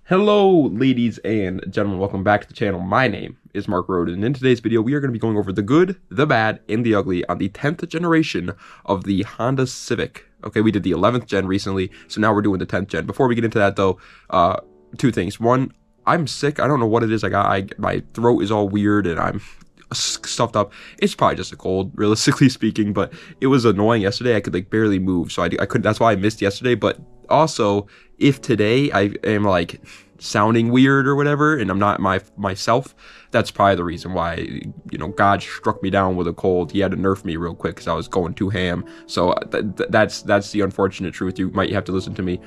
Hello, ladies and gentlemen. Welcome back to the channel. My name is Mark Roden, and in today's video, we are going to be going over the good, the bad, and the ugly on the 10th generation of the Honda Civic. Okay, we did the 11th gen recently, so now we're doing the 10th gen. Before we get into that, though, two things. One, I'm sick. I don't know what it is. My throat is all weird, and I'm stuffed up. It's probably just a cold, realistically speaking, but it was annoying yesterday. I could barely move, so I couldn't. That's why I missed yesterday. But also, if today I am sounding weird or whatever, and I'm not myself, that's probably the reason why, God struck me down with a cold. He had to nerf me real quick because I was going too ham. So that's the unfortunate truth. You might have to listen to me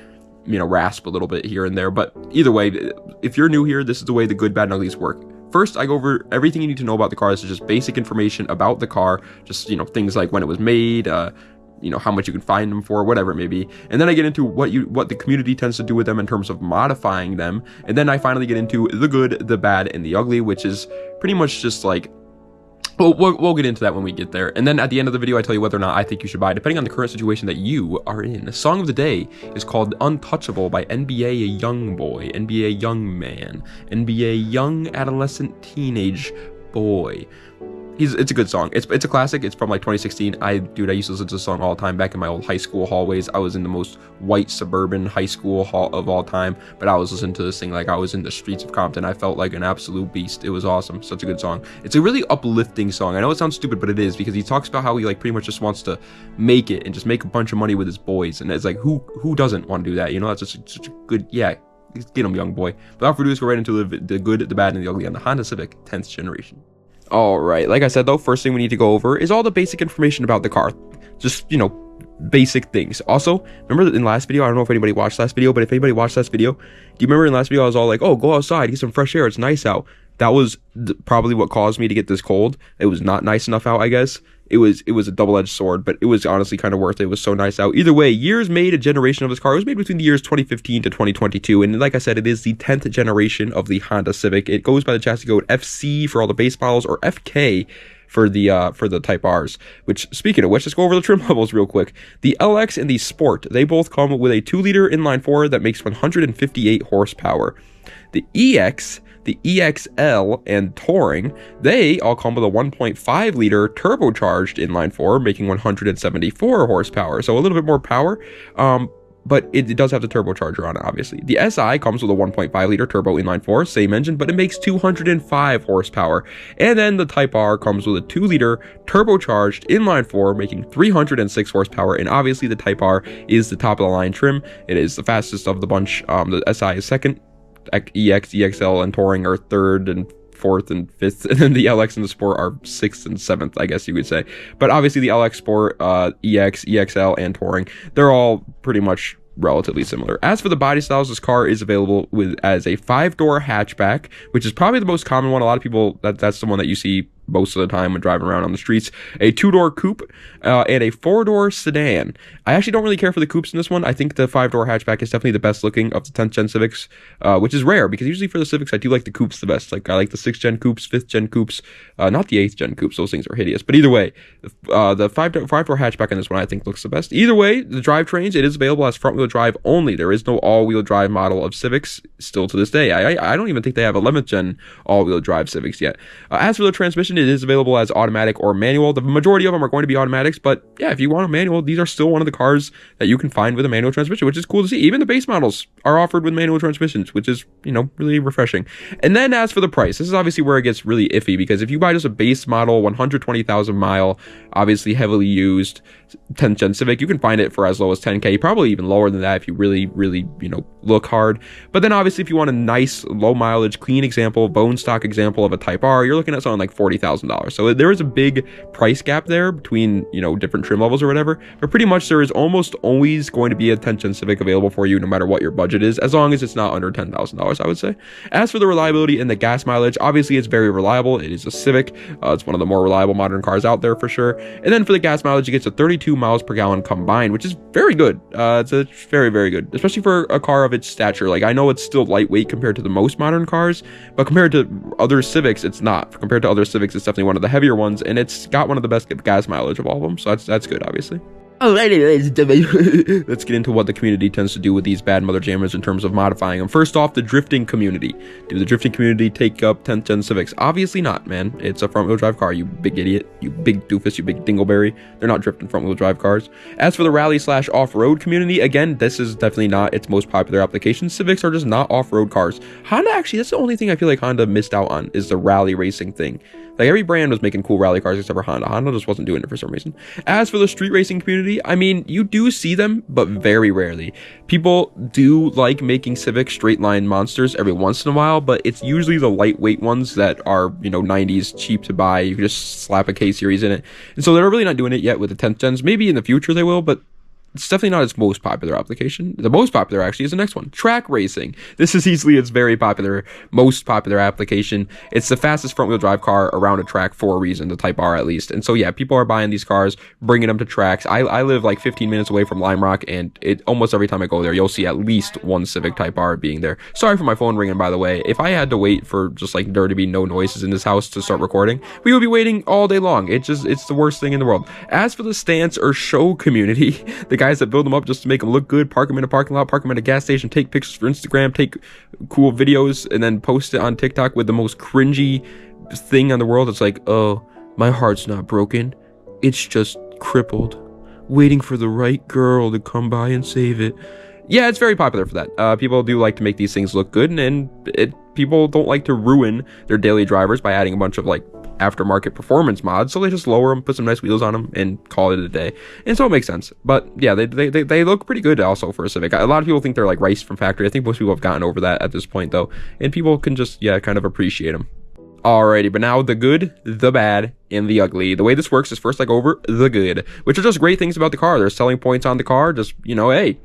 rasp a little bit here and there, but either way, if you're new here, this is the way the good, bad, and uglies work. First, I go over everything you need to know about the car. This is just basic information about the car, just things like when it was made, how much you can find them for, whatever it may be. And then I get into what the community tends to do with them in terms of modifying them. And then I finally get into the good, the bad, and the ugly, which is pretty much just we'll get into that when we get there. And then at the end of the video, I tell you whether or not I think you should buy, depending on the current situation that you are in. The song of the day is called Untouchable by NBA Young Boy, NBA Young Man, NBA Young Adolescent Teenage Boy. It's a good song. It's a classic. It's from 2016. I used to listen to this song all the time back in my old high school hallways. I was in the most white suburban high school hall of all time, but I was listening to this thing like I was in the streets of Compton. I felt like an absolute beast. It was awesome. Such a good song. It's a really uplifting song. I know it sounds stupid, but it is, because he talks about how he pretty much just wants to make it and just make a bunch of money with his boys. And it's who doesn't want to do that? That's just such a good, yeah, get him, young boy. But without further ado, let's go right into the good, the bad, and the ugly on the Honda Civic 10th generation. Alright, like I said though, first thing we need to go over is all the basic information about the car. Just, basic things. Also, remember in last video, I don't know if anybody watched last video, but if anybody watched last video, do you remember in last video I was all like, oh, go outside, get some fresh air, it's nice out. That was probably what caused me to get this cold. It was not nice enough out, I guess. It was a double-edged sword, but it was honestly kind of worth it. It was so nice out. Either way, years made, a generation of this car. It was made between the years 2015 to 2022, and like I said, it is the 10th generation of the Honda Civic. It goes by the chassis code FC for all the base models, or FK for the Type Rs. Which, speaking of which, let's go over the trim levels real quick. The LX and the Sport, they both come with a 2-liter inline-4 that makes 158 horsepower. The EX, the EXL, and Touring, they all come with a 1.5-liter turbocharged inline-4, making 174 horsepower. So a little bit more power, but it does have the turbocharger on it, obviously. The SI comes with a 1.5-liter turbo inline-4, same engine, but it makes 205 horsepower. And then the Type R comes with a 2-liter turbocharged inline-4, making 306 horsepower. And obviously the Type R is the top-of-the-line trim. It is the fastest of the bunch. The SI is second. EX, EXL, and Touring are third and fourth and fifth, and then the LX and the Sport are sixth and seventh, I guess you would say. But obviously the LX, Sport, EX, EXL, and Touring, they're all pretty much relatively similar. As for the body styles, this car is available as a 5-door hatchback, which is probably the most common one. A lot of people, that's the one that you see most of the time when driving around on the streets. A 2-door coupe and a 4-door sedan. I actually don't really care for the coupes in this one. I think the 5-door hatchback is definitely the best looking of the 10th gen Civics, which is rare, because usually for the Civics I do like the coupes the best. I like the 6th gen coupes, 5th gen coupes, not the 8th gen coupes. Those things are hideous. But either way, the 5-door hatchback in this one I think looks the best. Either way, the drivetrains, it is available as front wheel drive only. There is no all-wheel drive model of Civics still to this day. I don't even think they have 11th gen all-wheel drive Civics yet. As for the transmission, it is available as automatic or manual. The majority of them are going to be automatics, but yeah, if you want a manual, these are still one of the cars that you can find with a manual transmission, which is cool to see. Even the base models are offered with manual transmissions, which is, really refreshing. And then as for the price, this is obviously where it gets really iffy, because if you buy just a base model, 120,000 mile, obviously heavily used 10th gen Civic, you can find it for as low as 10K, probably even lower than that if you really, look hard. But then obviously if you want a nice low mileage, clean example, bone stock example of a Type R, you're looking at something like $40,000. So there is a big price gap there between, different trim levels or whatever, but pretty much there is almost always going to be a 10th gen Civic available for you no matter what your budget is, as long as it's not under $10,000, I would say. As for the reliability and the gas mileage, obviously it's very reliable. It is a Civic. It's one of the more reliable modern cars out there for sure. And then for the gas mileage, it gets a 32 miles per gallon combined, which is very good. It's very, very good, especially for a car of its stature. I know it's still lightweight compared to the most modern cars, but compared to other Civics, it's not. Compared to other Civics, it's definitely one of the heavier ones, and it's got one of the best gas mileage of all of them, so that's good, obviously. Alrighty, ladies and gentlemen, let's get into what the community tends to do with these bad mother jammers in terms of modifying them. First off, the drifting community. Do the drifting community take up 10th gen Civics? Obviously not, man. It's a front-wheel drive car, you big idiot, you big doofus, you big dingleberry. They're not drifting front-wheel drive cars. As for the rally/off-road community, again, this is definitely not its most popular application. Civics are just not off-road cars. Honda, actually, that's the only thing I feel like Honda missed out on, is the rally racing thing. Like, every brand was making cool rally cars except for Honda. Honda just wasn't doing it for some reason. As for the street racing community, I mean, you do see them, but very rarely. People do like making Civic straight line monsters every once in a while, but it's usually the lightweight ones that are, you know, 90s, cheap to buy. You can just slap a K-series in it. And so they're really not doing it yet with the 10th gens. Maybe in the future they will, but it's definitely not its most popular application. The most popular actually is the next one, track racing. This is easily its very popular, most popular application. It's the fastest front wheel drive car around a track for a reason, the Type R at least. And so yeah, people are buying these cars, bringing them to tracks. I live like 15 minutes away from Lime Rock, and almost every time I go there, you'll see at least one Civic Type R being there. Sorry for my phone ringing, by the way. If I had to wait for just like there to be no noises in this house to start recording, we would be waiting all day long. It's the worst thing in the world. As for the stance or show community, the guys that build them up just to make them look good, park them in a parking lot, park them at a gas station, take pictures for Instagram, take cool videos, and then post it on TikTok with the most cringy thing in the world. It's like, oh, my heart's not broken, it's just crippled, waiting for the right girl to come by and save it. Yeah, it's very popular for that. People do like to make these things look good, and people don't like to ruin their daily drivers by adding a bunch of like aftermarket performance mods, so they just lower them, put some nice wheels on them, and call it a day. And so it makes sense. But yeah, they look pretty good also for a Civic. A lot of people think they're like rice from factory. I think most people have gotten over that at this point though, and people can just, yeah, kind of appreciate them. Alrighty, but now the good, the bad, and the ugly. The way this works is first I go over the good, which are just great things about the car. There's selling points on the car, just, you know, hey,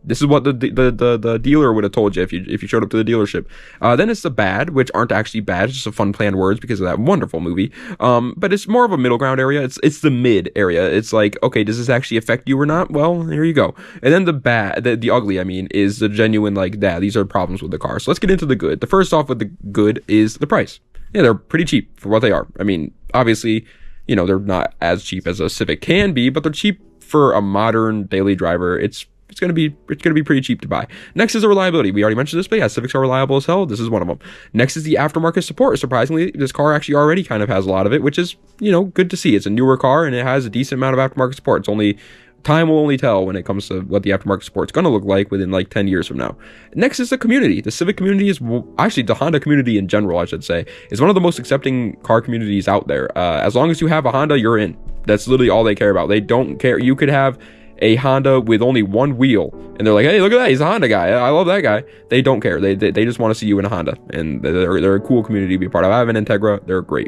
this is what the dealer would have told you if you showed up to the dealership. Then it's the bad, which aren't actually bad. It's just a fun planned words because of that wonderful movie. But it's more of a middle ground area. It's the mid area. It's like, okay, does this actually affect you or not? Well, here you go. And then the bad, the ugly, I mean, is the genuine, like, yeah, these are problems with the car. So let's get into the good. The first off with the good is the price. Yeah, they're pretty cheap for what they are. I mean, obviously, you know, they're not as cheap as a Civic can be, but they're cheap for a modern daily driver. It's gonna be pretty cheap to buy. Next is the reliability. We already mentioned this, but yeah, Civics are reliable as hell. This is one of them. Next is the aftermarket support. Surprisingly, this car actually already kind of has a lot of it, which is, you know, good to see. It's a newer car and it has a decent amount of aftermarket support. It's only time will only tell when it comes to what the aftermarket support's going to look like within like 10 years from now. Next is the community. The Civic community is, actually the Honda community in general, I should say, is one of the most accepting car communities out there. As long as you have a Honda, you're in. That's literally all they care about. They don't care. You could have a Honda with only one wheel and they're like, hey, look at that, he's a Honda guy, I love that guy. They don't care. They just want to see you in a Honda, and they're a cool community to be a part of. I have an Integra, they're great.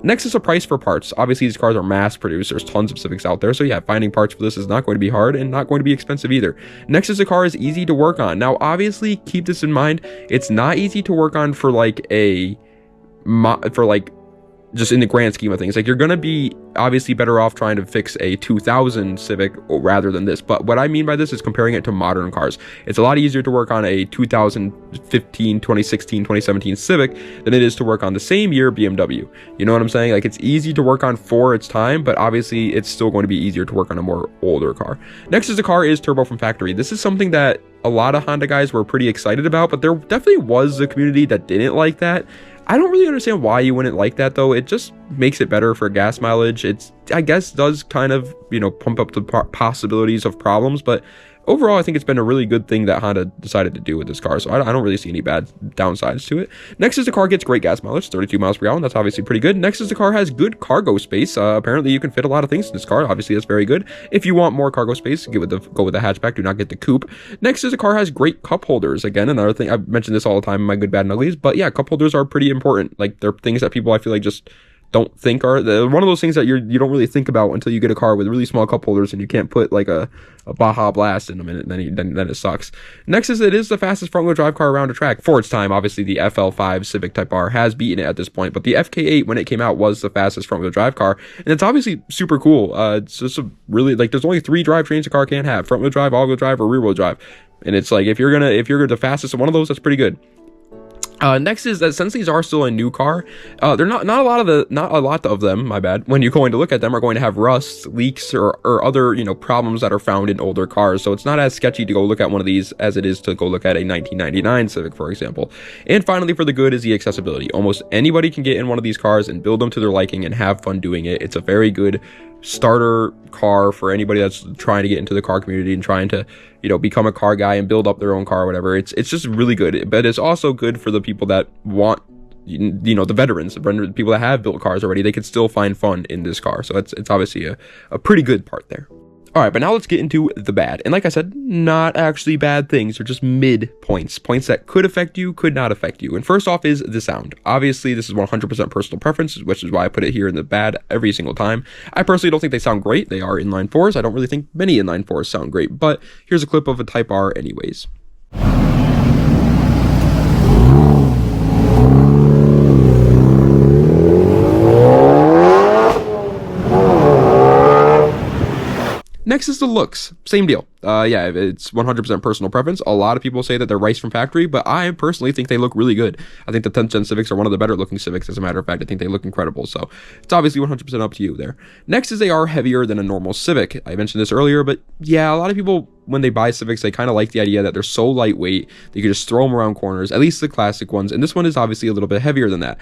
Next is the price for parts. Obviously these cars are mass produced. There's tons of Civics out there, so yeah, finding parts for this is not going to be hard and not going to be expensive either. Next is the car is easy to work on. Now obviously keep this in mind, it's not easy to work on for like just in the grand scheme of things. Like, you're gonna be obviously better off trying to fix a 2000 Civic rather than this. But what I mean by this is comparing it to modern cars. It's a lot easier to work on a 2015, 2016, 2017 Civic than it is to work on the same year BMW. You know what I'm saying? Like, it's easy to work on for its time, but obviously it's still going to be easier to work on a more older car. Next is the car is turbo from factory. This is something that a lot of Honda guys were pretty excited about, but there definitely was a community that didn't like that. I don't really understand why you wouldn't like that though. It just makes it better for gas mileage. It's, I guess, does kind of, you know, pump up the possibilities of problems, but overall, I think it's been a really good thing that Honda decided to do with this car, so I don't really see any bad downsides to it. Next is the car gets great gas mileage, 32 miles per gallon. That's obviously pretty good. Next is the car has good cargo space. Apparently, you can fit a lot of things in this car. Obviously, that's very good. If you want more cargo space, go with the hatchback. Do not get the coupe. Next is the car has great cup holders. Again, another thing, I mention this all the time in my good, bad, and uglies, but yeah, cup holders are pretty important. Like, they're things that people, I feel like, just don't think are one of those things that you don't really think about until you get a car with really small cup holders and you can't put like a Baja Blast in them, and then it sucks. Next is it is the fastest front wheel drive car around a track for its time. Obviously the FL5 Civic Type R has beaten it at this point, but the FK8 when it came out was the fastest front wheel drive car, and it's obviously super cool. It's just a really, like, there's only 3 drivetrains a car can have: front wheel drive, all wheel drive, or rear wheel drive, and it's like if you're the fastest of one of those, that's pretty good. Next is that since these are still a new car, they're not a lot of them, my bad, when you're going to look at them, are going to have rust, leaks, or other, problems that are found in older cars. So it's not as sketchy to go look at one of these as it is to go look at a 1999 Civic, for example. And finally, for the good is the accessibility. Almost anybody can get in one of these cars and build them to their liking and have fun doing it. It's a very good starter car for anybody that's trying to get into the car community and trying to become a car guy and build up their own car or whatever. It's just really good, but it's also good for the people that want the veterans, the people that have built cars already. They can still find fun in this car, so it's obviously a pretty good part there. All right, but now let's get into the bad. And like I said, not actually bad things. They're just mid points that could affect you, could not affect you. And first off is the sound. Obviously, this is 100% personal preference, which is why I put it here in the bad every single time. I personally don't think they sound great. They are inline 4s. I don't really think many inline 4s sound great, but here's a clip of a Type R anyways. Next is the looks. Same deal. Yeah, it's 100% personal preference. A lot of people say that they're rice from factory, but I personally think they look really good. I think the 10th gen Civics are one of the better looking Civics. As a matter of fact, I think they look incredible. So it's obviously 100% up to you there. Next is they are heavier than a normal Civic. I mentioned this earlier, but yeah, a lot of people, when they buy Civics, they kind of like the idea that they're so lightweight that you can just throw them around corners, at least the classic ones. And this one is obviously a little bit heavier than that.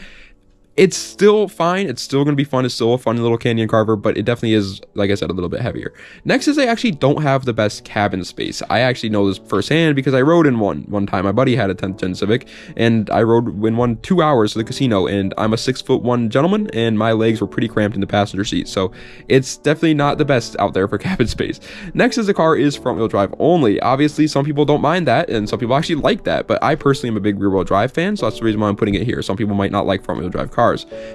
It's still fine. It's still going to be fun. It's still a fun little canyon carver, but it definitely is, like I said, a little bit heavier. Next is they actually don't have the best cabin space. I actually know this firsthand because I rode in one time. My buddy had a 10th gen Civic, and I rode in one 2 hours to the casino, and I'm a 6'1" gentleman, and my legs were pretty cramped in the passenger seat, so it's definitely not the best out there for cabin space. Next is the car is front-wheel drive only. Obviously, some people don't mind that, and some people actually like that, but I personally am a big rear-wheel drive fan, so that's the reason why I'm putting it here. Some people might not like front-wheel drive cars.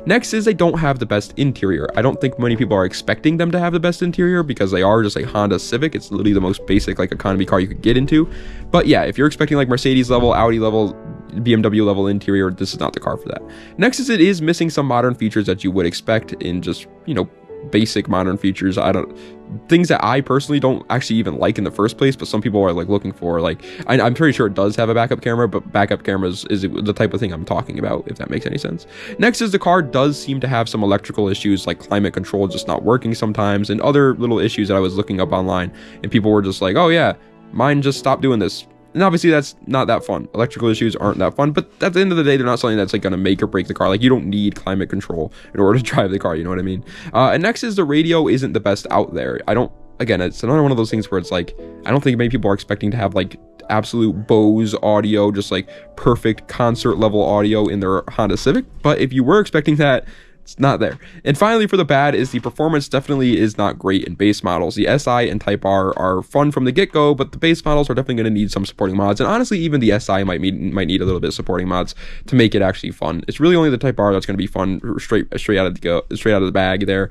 Next is they don't have the best interior. I don't think many people are expecting them to have the best interior because they are just a Honda Civic. It's literally the most basic economy car you could get into. But yeah, if you're expecting Mercedes level, Audi level, BMW level interior, this is not the car for that. Next is it is missing some modern features that you would expect in just, basic modern features. Things that I personally don't actually even like in the first place, but some people are looking for. I'm pretty sure it does have a backup camera, but backup cameras is the type of thing I'm talking about, if that makes any sense. Next is the car does seem to have some electrical issues, like climate control just not working sometimes, and other little issues that I was looking up online, and people were just like, oh yeah, mine just stopped doing this. And obviously that's not that fun. Electrical issues aren't that fun, but at the end of the day, they're not something that's going to make or break the car. You don't need climate control in order to drive the car, you know what I mean? And next is the radio isn't the best out there. Again, it's another one of those things where it's I don't think many people are expecting to have absolute Bose audio, just perfect concert level audio in their Honda Civic. But if you were expecting that, it's not there. And finally, for the bad is the performance definitely is not great in base models. The SI and Type R are fun from the get-go, but the base models are definitely going to need some supporting mods. And honestly, even the SI might need a little bit of supporting mods to make it actually fun. It's really only the Type R that's going to be fun straight out of the bag there,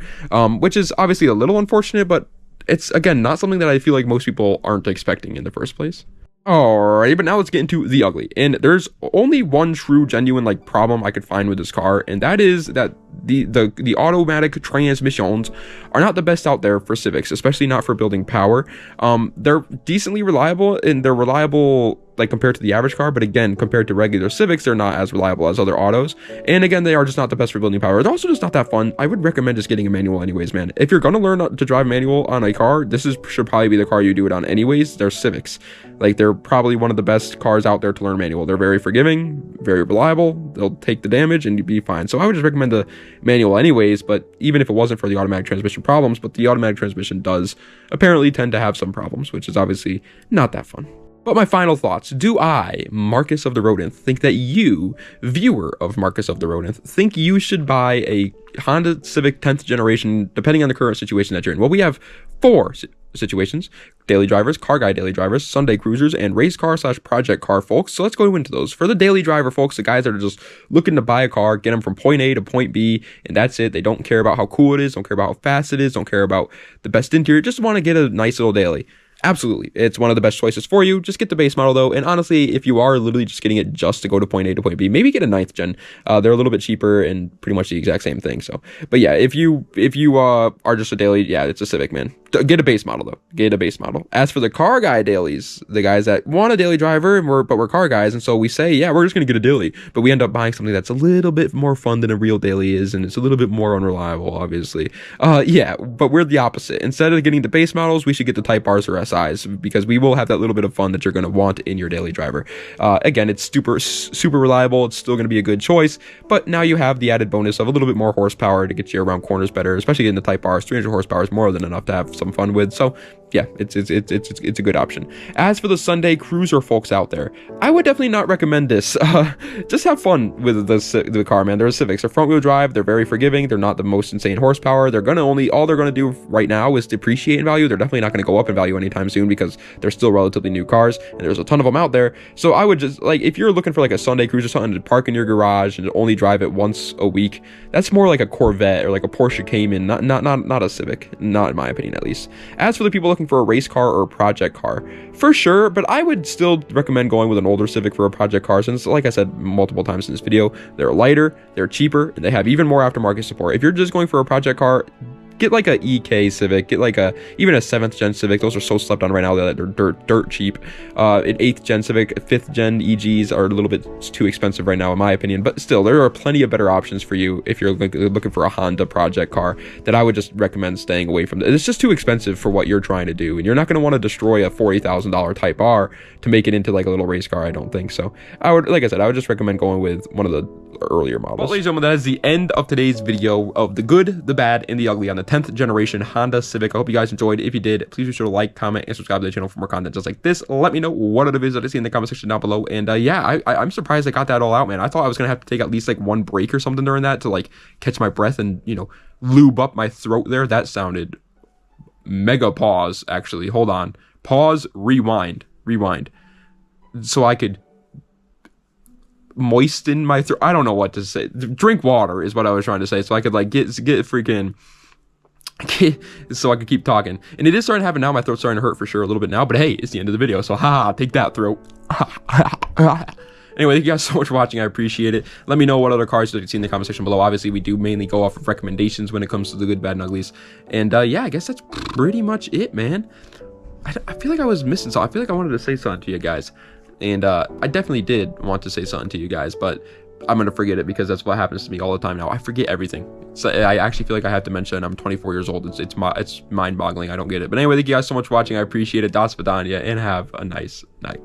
which is obviously a little unfortunate, but it's again not something that I feel like most people aren't expecting in the first place. Alrighty, but now let's get into the ugly. And there's only one true genuine problem I could find with this car, and that is that the automatic transmissions are not the best out there for Civics, especially not for building power. They're decently reliable, and they're reliable compared to the average car, but again, compared to regular Civics, they're not as reliable as other autos. And again, they are just not the best for building power. They're also just not that fun. I would recommend just getting a manual anyways, man. If you're gonna learn to drive manual on a car, should probably be the car you do it on anyways. They're Civics. They're probably one of the best cars out there to learn manual. They're very forgiving, very reliable. They'll take the damage and you'd be fine. So I would just recommend the manual anyways, but even if it wasn't for the automatic transmission problems, but the automatic transmission does apparently tend to have some problems, which is obviously not that fun. But my final thoughts, do I, Marcus of the Rodent, think that you, viewer of Marcus of the Rodent, think you should buy a Honda Civic 10th generation, depending on the current situation that you're in? Well, we have 4 situations: daily drivers, car guy daily drivers, Sunday cruisers, and race car / project car folks. So let's go into those. For the daily driver folks, the guys that are just looking to buy a car, get them from point A to point B, and that's it. They don't care about how cool it is, don't care about how fast it is, don't care about the best interior, just want to get a nice little daily. Absolutely, it's one of the best choices for you. Just get the base model though, and honestly, if you are literally just getting it just to go to point A to point B, maybe get a 9th gen. They're a little bit cheaper and pretty much the exact same thing. So, but yeah, if you are just a daily, yeah, it's a Civic, man. Get a base model though. Get a base model. As for the car guy dailies, the guys that want a daily driver and we're car guys, and so we say, yeah, we're just gonna get a daily, but we end up buying something that's a little bit more fun than a real daily is, and it's a little bit more unreliable, obviously. Yeah, but we're the opposite. Instead of getting the base models, we should get the Type Rs or SIs, because we will have that little bit of fun that you're gonna want in your daily driver. Again, it's super reliable. It's still gonna be a good choice, but now you have the added bonus of a little bit more horsepower to get you around corners better, especially in the Type Rs. 300 horsepower is more than enough to have some fun with. So yeah, it's a good option. As for the Sunday cruiser folks out there, I would definitely not recommend this. Just have fun with the car, man. They're a Civics. They're front wheel drive. They're very forgiving. They're not the most insane horsepower. All they're gonna do right now is depreciate in value. They're definitely not gonna go up in value anytime soon because they're still relatively new cars, and there's a ton of them out there. So I would just, like, if you're looking for like a Sunday cruiser, something to park in your garage and only drive it once a week, that's more like a Corvette or like a Porsche Cayman, not a Civic, not in my opinion at least. As for the people looking for a race car or a project car, for sure, but I would still recommend going with an older Civic for a project car, since, like I said multiple times in this video, they're lighter, they're cheaper, and they have even more aftermarket support. If you're just going for a project car, get like a EK Civic, get like even a 7th gen Civic. Those are so slept on right now that they're dirt cheap. An 8th gen Civic, 5th gen EGs are a little bit too expensive right now in my opinion, but still there are plenty of better options for you if you're looking for a Honda project car that I would just recommend staying away from. It's just too expensive for what you're trying to do, and you're not going to want to destroy a $40,000 Type R to make it into like a little race car, I don't think. So I would just recommend going with one of the earlier models. Well, ladies and gentlemen, that is the end of today's video of the good, the bad, and the ugly on the 10th generation Honda Civic. I hope you guys enjoyed. If you did, please be sure to like, comment, and subscribe to the channel for more content just like this. Let me know what other videos that I see in the comment section down below. And yeah, I'm surprised I got that all out, man. I thought I was gonna have to take at least like one break or something during that to like catch my breath and, you know, lube up my throat there. That sounded mega pause, actually. Hold on. Pause, rewind, so I could moisten my throat. I don't know what to say. Drink water is what I was trying to say, so I could like get freaking so I could keep talking. And it is starting to happen now. My throat's starting to hurt for sure a little bit now, but hey, it's the end of the video, so haha, take that, throat. Anyway, thank you guys so much for watching. I appreciate it. Let me know what other cars you see in the comment section below. Obviously, we do mainly go off of recommendations when it comes to the good, bad, and uglies. And yeah, I guess that's pretty much it, man. I feel like I was missing something. I feel like I wanted to say something to you guys. And I definitely did want to say something to you guys, but I'm going to forget it because that's what happens to me all the time now. I forget everything. So I actually feel like I have to mention I'm 24 years old. It's mind-boggling. I don't get it. But anyway, thank you guys so much for watching. I appreciate it. Das Vidania, and have a nice night.